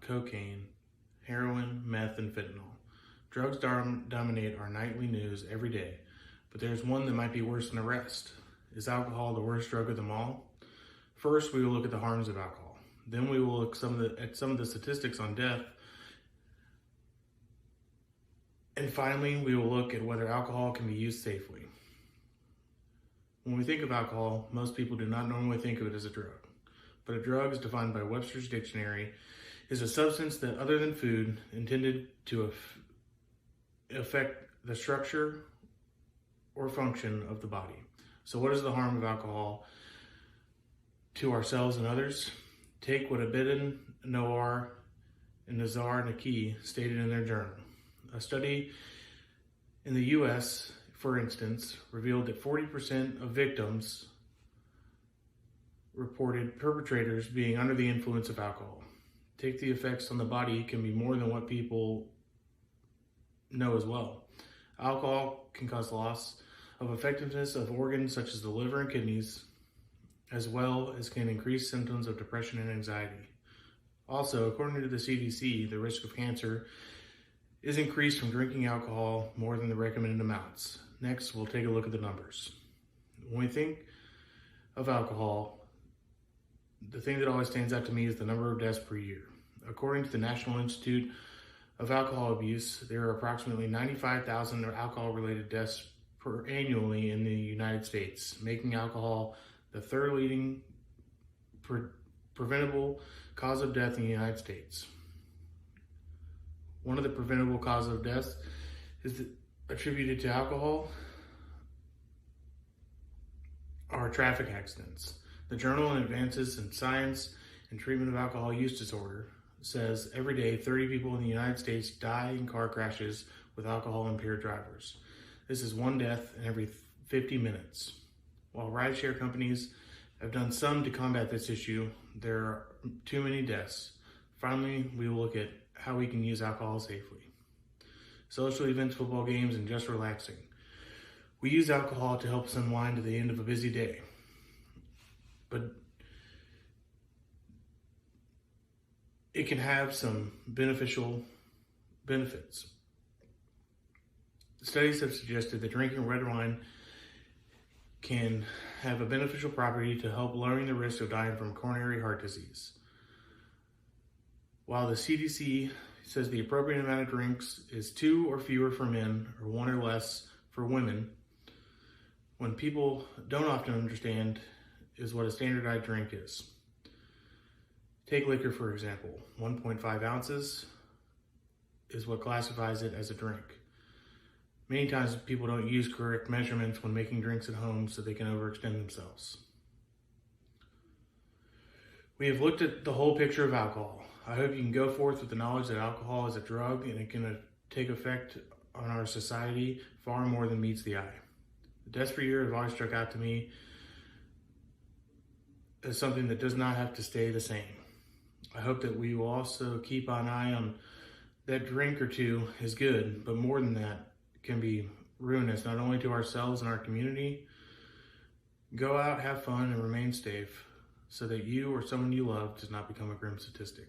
cocaine, heroin, meth, and fentanyl. Drugs dominate our nightly news every day, but there's one that might be worse than the rest. Is alcohol the worst drug of them all? First, we will look at the harms of alcohol. Then we will look at some of the statistics on death. And finally, we will look at whether alcohol can be used safely. When we think of alcohol, most people do not normally think of it as a drug. But a drug, as defined by Webster's Dictionary, is a substance that, other than food, intended to affect the structure or function of the body. So what is the harm of alcohol to ourselves and others? Take what Abedin, Noar, and Nazar Naki stated in their journal. A study in the U.S., for instance, revealed that 40% of victims reported perpetrators being under the influence of alcohol. Take the effects on the body can be more than what people know as well. Alcohol can cause loss of effectiveness of organs such as the liver and kidneys, as well as can increase symptoms of depression and anxiety. Also, according to the CDC, the risk of cancer is increased from drinking alcohol more than the recommended amounts. Next, we'll take a look at the numbers. When we think of alcohol, the thing that always stands out to me is the number of deaths per year. According to the National Institute of Alcohol Abuse, there are approximately 95,000 alcohol-related deaths annually in the United States, making alcohol the third leading preventable cause of death in the United States. One of the preventable causes of death is attributed to alcohol are traffic accidents. The Journal on Advances in Science and Treatment of Alcohol Use Disorder says every day 30 people in the United States die in car crashes with alcohol-impaired drivers. This is one death in every 50 minutes. While rideshare companies have done some to combat this issue, there are too many deaths. Finally, we will look at how we can use alcohol safely. Social events, football games, and just relaxing. We use alcohol to help us unwind at the end of a busy day. But it can have some beneficial benefits. Studies have suggested that drinking red wine can have a beneficial property to help lowering the risk of dying from coronary heart disease. While the CDC says the appropriate amount of drinks is 2 or fewer for men or 1 or less for women, when people don't often understand is what a standardized drink is. Take liquor, for example. 1.5 ounces is what classifies it as a drink. Many times people don't use correct measurements when making drinks at home so they can overextend themselves. We have looked at the whole picture of alcohol. I hope you can go forth with the knowledge that alcohol is a drug and it can take effect on our society far more than meets the eye. The deaths per year have always struck out to me as something that does not have to stay the same. I hope that we will also keep an eye on that drink or two is good, but more than that can be ruinous, not only to ourselves and our community. Go out, have fun, and remain safe so that you or someone you love does not become a grim statistic.